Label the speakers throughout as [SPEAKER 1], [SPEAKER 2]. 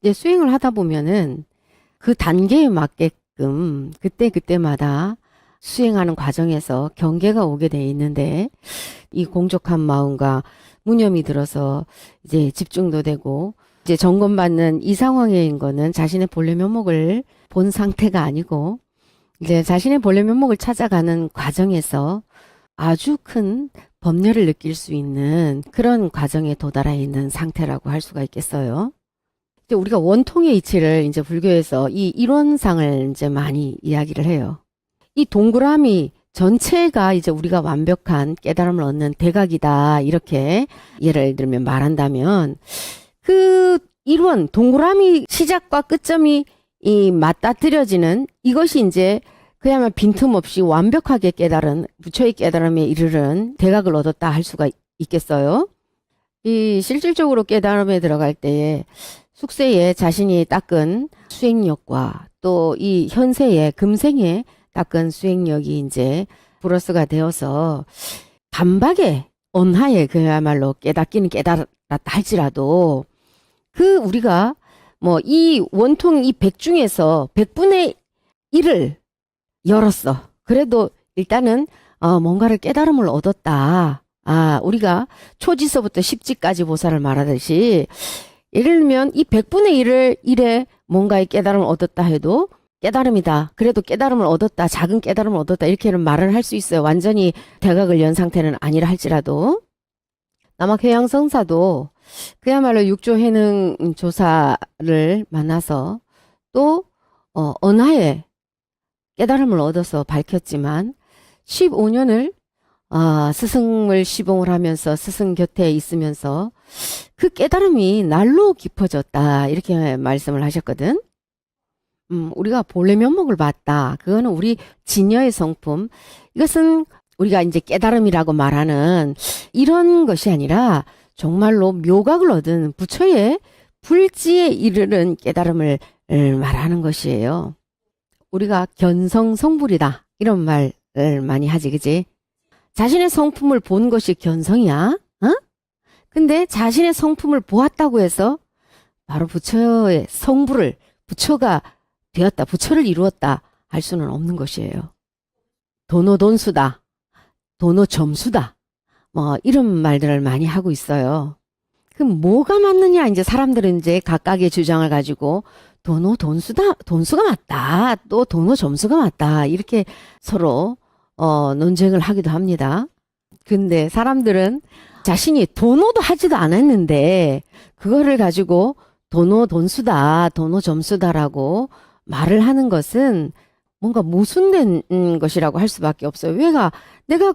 [SPEAKER 1] 이제 수행을 하다 보면은 그 단계에 맞게끔 그때그때마다 수행하는 과정에서 경계가 오게 돼 있는데 이 공족한 마음과 무념이 들어서 이제 집중도 되고 이제 점검받는 이 상황인 거는 자신의 본래 면목을 본 상태가 아니고 이제 자신의 본래 면목을 찾아가는 과정에서 아주 큰 법렬을 느낄 수 있는 그런 과정에 도달해 있는 상태라고 할 수가 있겠어요. 이제 우리가 원통의 이치를 이제 불교에서 이 이론상을 이제 많이 이야기를 해요. 이 동그라미 전체가 이제 우리가 완벽한 깨달음을 얻는 대각이다. 이렇게 예를 들면 말한다면 그 이론, 동그라미 시작과 끝점이 이 맞닥뜨려지는 이것이 이제 그야말로 빈틈없이 완벽하게 깨달은 부처의 깨달음에 이르른 대각을 얻었다 할 수가 있겠어요. 이 실질적으로 깨달음에 들어갈 때에 숙세에 자신이 닦은 수행력과 또 이 현세의 금생에 닦은 수행력이 이제 플러스가 되어서 단박에 언하에 그야말로 깨닫기는 깨달았다 할지라도 그 우리가 뭐 이 원통 이 100 중에서 100분의 1을 열었어. 그래도 일단은 뭔가를 깨달음을 얻었다. 우리가 초지서부터 십지까지 보살을 말하듯이 예를 들면 이 100분의 1에 뭔가의 깨달음을 얻었다 해도 깨달음이다. 그래도 깨달음을 얻었다. 작은 깨달음을 얻었다. 이렇게는 말을 할 수 있어요. 완전히 대각을 연 상태는 아니라 할지라도. 남학회양성사도 그야말로 육조 해능 조사를 만나서 또 언하에 깨달음을 얻어서 밝혔지만 15년을 스승을 시봉을 하면서 스승 곁에 있으면서 그 깨달음이 날로 깊어졌다. 이렇게 말씀을 하셨거든. 우리가 본래 면목을 봤다. 그거는 우리 진여의 성품. 이것은 우리가 이제 깨달음이라고 말하는 이런 것이 아니라 정말로 묘각을 얻은 부처의 불지에 이르는 깨달음을 말하는 것이에요. 우리가 견성성불이다. 이런 말을 많이 하지, 그지? 자신의 성품을 본 것이 견성이야. 근데 자신의 성품을 보았다고 해서 바로 부처의 성불을 부처가 되었다, 부처를 이루었다 할 수는 없는 것이에요. 도노돈수다, 도노점수다, 뭐 이런 말들을 많이 하고 있어요. 그럼 뭐가 맞느냐? 이제 사람들은 이제 각각의 주장을 가지고 도노돈수다, 돈수가 맞다, 또 도노점수가 맞다 이렇게 서로 논쟁을 하기도 합니다. 근데 사람들은 자신이 도노도 하지도 않았는데 그거를 가지고 도노돈수다, 도노점수다라고 말을 하는 것은 뭔가 모순된 것이라고 할 수밖에 없어요. 내가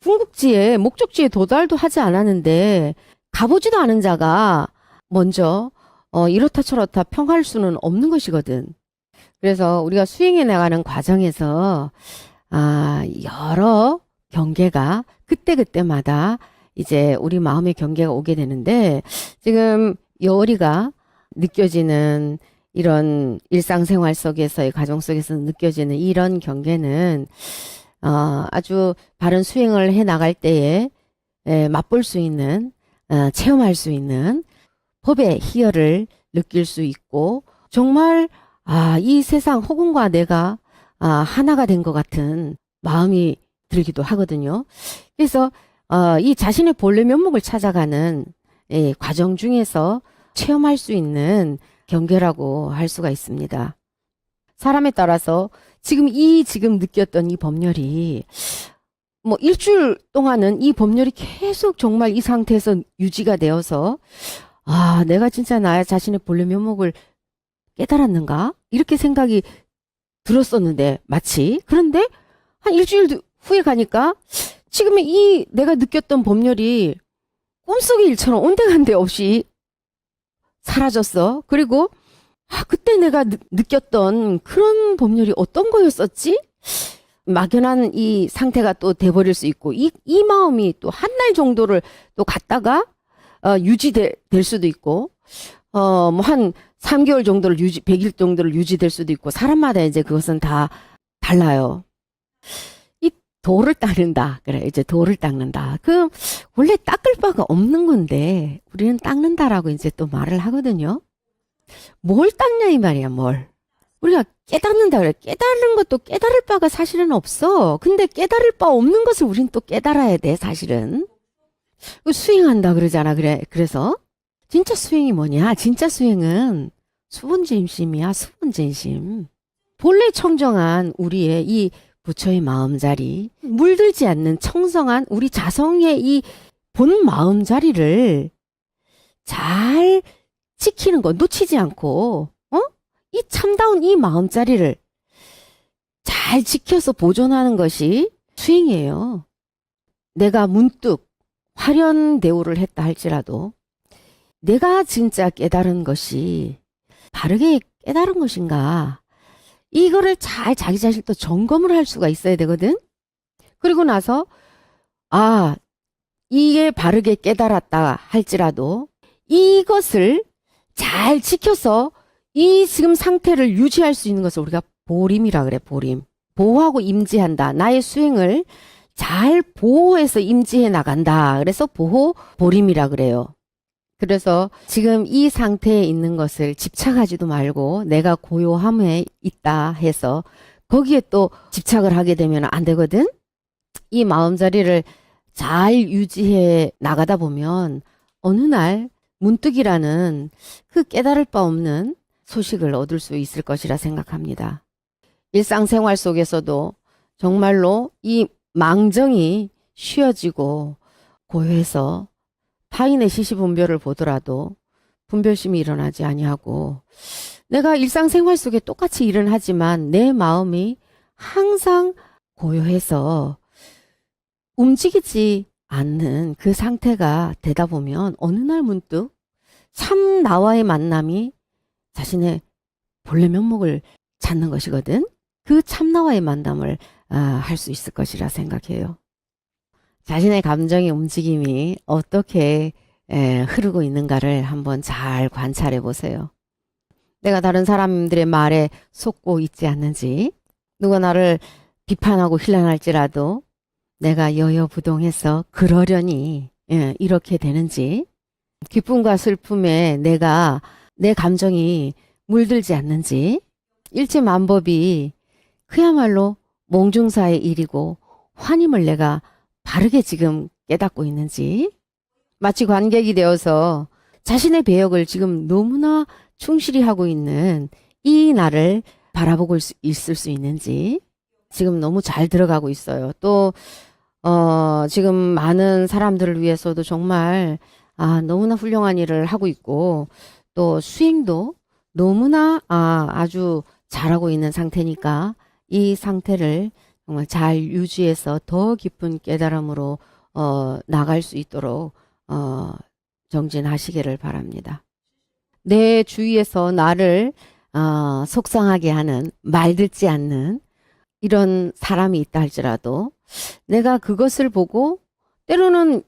[SPEAKER 1] 궁극지에 목적지에 도달도 하지 않았는데 가보지도 않은 자가 먼저 이렇다 저렇다 평할 수는 없는 것이거든. 그래서 우리가 수행해 나가는 과정에서 여러 경계가 그때그때마다 이제 우리 마음의 경계가 오게 되는데 지금 여월이가 느껴지는 이런 일상생활 속에서의 가정 속에서 느껴지는 이런 경계는 아주 바른 수행을 해 나갈 때에 맛볼 수 있는 체험할 수 있는 법의 희열을 느낄 수 있고 정말 이 세상 허공과 내가 하나가 된 것 같은 마음이 들기도 하거든요. 그래서 이 자신의 본래 면목을 찾아가는 과정 중에서 체험할 수 있는 경계라고 할 수가 있습니다. 사람에 따라서 지금 느꼈던 이 법렬이 뭐 일주일 동안은 이 법렬이 계속 정말 이 상태에서 유지가 되어서 내가 진짜 나 자신의 본래 면목을 깨달았는가? 이렇게 생각이 들었었는데 마치 그런데 한 일주일 후에 가니까 지금의 이 내가 느꼈던 법렬이 꿈속의 일처럼 온데간데 없이 사라졌어. 그리고 그때 내가 느꼈던 그런 법률이 어떤 거였었지? 막연한 이 상태가 또 돼버릴 수 있고 이 마음이 또 한 달 정도를 또 갔다가 유지될 수도 있고 뭐 한 3개월 정도를 100일 정도를 유지될 수도 있고 사람마다 이제 그것은 다 달라요. 이 돌을 닦는다. 그래 이제 돌을 닦는다. 원래 닦을 바가 없는 건데 우리는 닦는다라고 이제 또 말을 하거든요. 뭘 닦냐 이 말이야, 뭘. 우리가 깨닫는다 그래. 깨달은 것도 깨달을 바가 사실은 없어. 근데 깨달을 바 없는 것을 우린 또 깨달아야 돼, 사실은. 수행한다 그러잖아, 그래. 그래서 진짜 수행이 뭐냐? 진짜 수행은 수본진심이야, 수본진심. 본래 청정한 우리의 이 부처의 마음자리, 물들지 않는 청성한 우리 자성의 이 본 마음자리를 잘 지키는 거, 놓치지 않고, 이 참다운 이 마음자리를 잘 지켜서 보존하는 것이 수행이에요. 내가 문득 화련대우를 했다 할지라도 내가 진짜 깨달은 것이 바르게 깨달은 것인가, 이거를 잘 자기 자신을 또 점검을 할 수가 있어야 되거든. 그리고 나서 이게 바르게 깨달았다 할지라도 이것을 잘 지켜서 이 지금 상태를 유지할 수 있는 것을 우리가 보림이라 그래, 보림. 보호하고 임지한다. 나의 수행을 잘 보호해서 임지해 나간다. 그래서 보호, 보림이라 그래요. 그래서 지금 이 상태에 있는 것을 집착하지도 말고 내가 고요함에 있다 해서 거기에 또 집착을 하게 되면 안 되거든. 이 마음자리를 잘 유지해 나가다 보면 어느 날 문득이라는 그 깨달을 바 없는 소식을 얻을 수 있을 것이라 생각합니다. 일상생활 속에서도 정말로 이 망정이 쉬어지고 고요해서 타인의 시시분별을 보더라도 분별심이 일어나지 아니하고, 내가 일상생활 속에 똑같이 일은 하지만 내 마음이 항상 고요해서 움직이지 않는 그 상태가 되다 보면 어느 날 문득 참 나와의 만남이 자신의 본래 면목을 찾는 것이거든. 그 참나와의 만남을 할 수 있을 것이라 생각해요. 자신의 감정의 움직임이 어떻게 흐르고 있는가를 한번 잘 관찰해 보세요. 내가 다른 사람들의 말에 속고 있지 않는지, 누가 나를 비판하고 힐난할지라도 내가 여여부동해서 그러려니 이렇게 되는지, 기쁨과 슬픔에 내 감정이 물들지 않는지, 일체만법이 그야말로 몽중사의 일이고 환임을 내가 바르게 지금 깨닫고 있는지, 마치 관객이 되어서 자신의 배역을 지금 너무나 충실히 하고 있는 이 나를 바라보고 있을 수 있는지 지금 너무 잘 들어가고 있어요. 또 지금 많은 사람들을 위해서도 정말 너무나 훌륭한 일을 하고 있고, 또 수행도 너무나 아주 잘하고 있는 상태니까 이 상태를 정말 잘 유지해서 더 깊은 깨달음으로 나갈 수 있도록 정진하시기를 바랍니다. 내 주위에서 나를 속상하게 하는, 말듣지 않는 이런 사람이 있다 할지라도 내가 그것을 보고, 때로는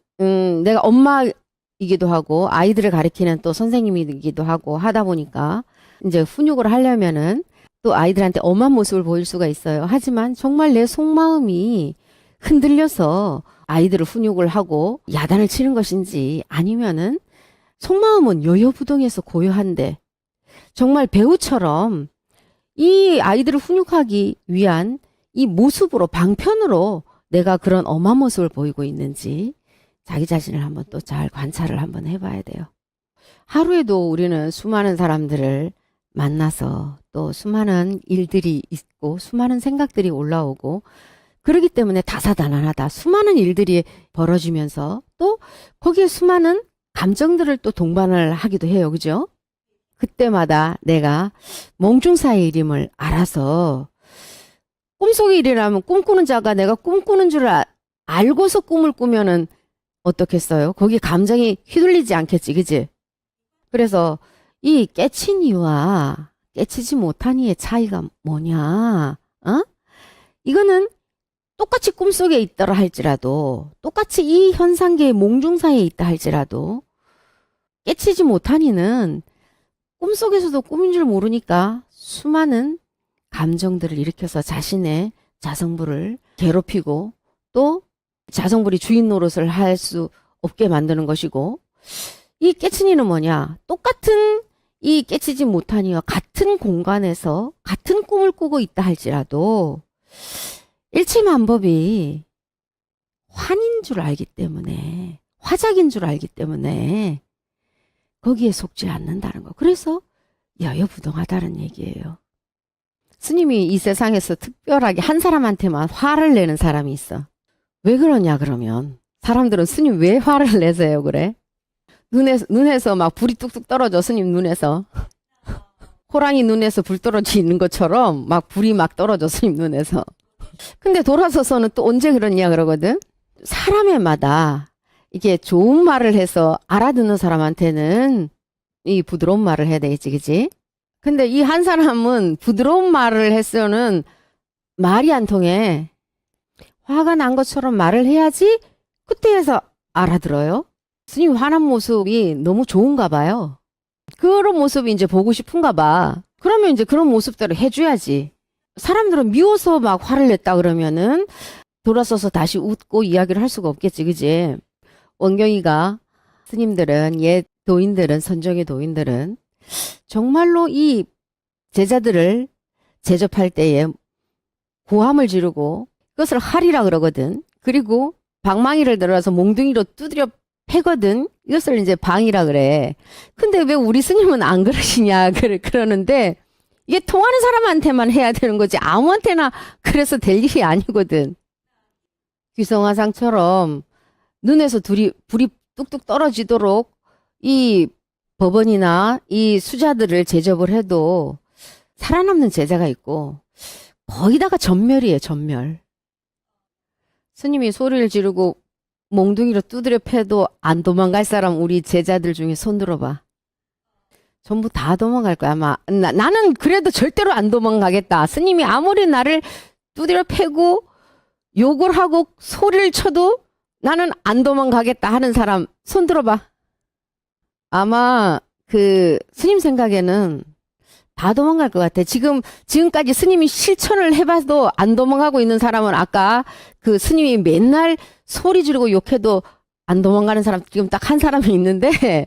[SPEAKER 1] 내가 엄마이기도 하고 아이들을 가르치는 또 선생님이기도 하고 하다 보니까 이제 훈육을 하려면은 또 아이들한테 엄한 모습을 보일 수가 있어요. 하지만 정말 내 속마음이 흔들려서 아이들을 훈육을 하고 야단을 치는 것인지, 아니면은 속마음은 여여부동해서 고요한데 정말 배우처럼 이 아이들을 훈육하기 위한 이 모습으로, 방편으로 내가 그런 엄한 모습을 보이고 있는지 자기 자신을 한번 또 잘 관찰을 한번 해봐야 돼요. 하루에도 우리는 수많은 사람들을 만나서 또 수많은 일들이 있고 수많은 생각들이 올라오고, 그러기 때문에 다사다난하다. 수많은 일들이 벌어지면서 또 거기에 수많은 감정들을 또 동반을 하기도 해요. 그죠? 그때마다 내가 몽중사의 일임을 알아서, 꿈속의 일이라면 꿈꾸는 자가 내가 꿈꾸는 줄 알고서 꿈을 꾸면은 어떻겠어요? 거기 감정이 휘둘리지 않겠지, 그지? 그래서 이 깨친 이와 깨치지 못한 이의 차이가 뭐냐? 이거는 똑같이 꿈속에 있더라 할지라도, 똑같이 이 현상계의 몽중사에 있다 할지라도, 깨치지 못한 이는 꿈속에서도 꿈인 줄 모르니까 수많은 감정들을 일으켜서 자신의 자성불을 괴롭히고 또 자성불이 주인 노릇을 할 수 없게 만드는 것이고, 이 깨친이는 뭐냐? 똑같은 이 깨치지 못하니와 같은 공간에서 같은 꿈을 꾸고 있다 할지라도 일치만법이 환인 줄 알기 때문에, 화작인 줄 알기 때문에 거기에 속지 않는다는 거. 그래서 여여부동하다는 얘기예요. 스님이 이 세상에서 특별하게 한 사람한테만 화를 내는 사람이 있어. 왜 그러냐 그러면 사람들은 스님 왜 화를 내세요 그래? 눈에서 막 불이 뚝뚝 떨어져. 스님 눈에서 호랑이 눈에서 불 떨어지는 것처럼 막 불이 막 떨어져. 스님 눈에서. 근데 돌아서서는 또 언제 그러냐 그러거든. 사람에마다 이게 좋은 말을 해서 알아듣는 사람한테는 이 부드러운 말을 해야 되겠지, 그치? 근데 이 한 사람은 부드러운 말을 했어는 말이 안 통해. 화가 난 것처럼 말을 해야지 그때에서 알아들어요. 스님 화난 모습이 너무 좋은가 봐요. 그런 모습이 이제 보고 싶은가 봐. 그러면 이제 그런 모습대로 해줘야지. 사람들은 미워서 막 화를 냈다 그러면은 돌아서서 다시 웃고 이야기를 할 수가 없겠지, 그지? 원경이가 스님들은, 옛 도인들은, 선정의 도인들은 정말로 이 제자들을 제접할 때에 고함을 지르고 그것을 할이라 그러거든. 그리고 방망이를 들어서 몽둥이로 두드려 패거든. 이것을 이제 방이라 그래. 근데 왜 우리 스님은 안 그러시냐 그러는데 이게 통하는 사람한테만 해야 되는 거지 아무한테나 그래서 될 일이 아니거든. 귀성화상처럼 눈에서 불이 뚝뚝 떨어지도록 이 법원이나 이 수자들을 제접을 해도 살아남는 제자가 있고 거기다가 전멸이에요, 전멸. 스님이 소리를 지르고 몽둥이로 두드려 패도 안 도망갈 사람 우리 제자들 중에 손 들어봐. 전부 다 도망갈 거야 아마. 나는 그래도 절대로 안 도망가겠다. 스님이 아무리 나를 두드려 패고 욕을 하고 소리를 쳐도 나는 안 도망가겠다 하는 사람 손 들어봐. 아마 그 스님 생각에는 다 도망갈 것 같아. 지금까지 스님이 실천을 해봐도 안 도망가고 있는 사람은 아까 그 스님이 맨날 소리 지르고 욕해도 안 도망가는 사람 지금 딱 한 사람이 있는데,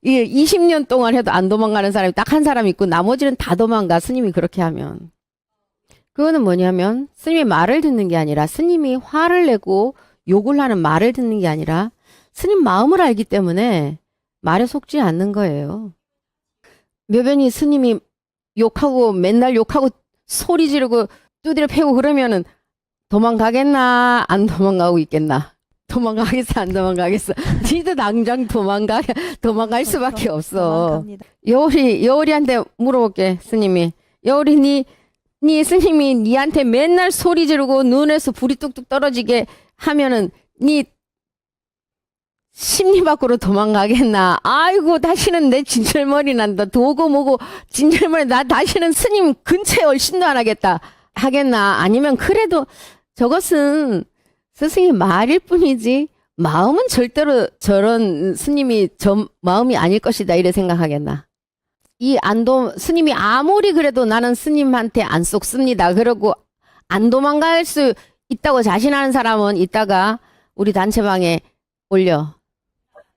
[SPEAKER 1] 이게 20년 동안 해도 안 도망가는 사람이 딱 한 사람 있고 나머지는 다 도망가. 스님이 그렇게 하면. 그거는 뭐냐면 스님이 말을 듣는 게 아니라 스님이 화를 내고 욕을 하는 말을 듣는 게 아니라 스님 마음을 알기 때문에 말에 속지 않는 거예요. 묘변이 스님이 욕하고 맨날 욕하고 소리 지르고 두드려 패고 그러면은 도망가겠나 안 도망가고 있겠나? 도망가겠어 안 도망가겠어? 니도 당장 도망갈 수밖에 없어.
[SPEAKER 2] 도망갑니다.
[SPEAKER 1] 여울이한테 물어볼게. 스님이 여울이 니 스님이 니한테 맨날 소리 지르고 눈에서 불이 뚝뚝 떨어지게 하면은 니 심리 밖으로 도망가겠나? 아이고 다시는 내 진절머리 난다. 도고 뭐고 진절머리 나 다시는 스님 근처에 얼씬도 안 하겠나? 아니면 그래도 저것은 스승의 말일 뿐이지 마음은 절대로 저런 스님이 저 마음이 아닐 것이다 이래 생각하겠나? 스님이 아무리 그래도 나는 스님한테 안 쏙습니다. 그러고 안 도망갈 수 있다고 자신하는 사람은 이따가 우리 단체방에 올려.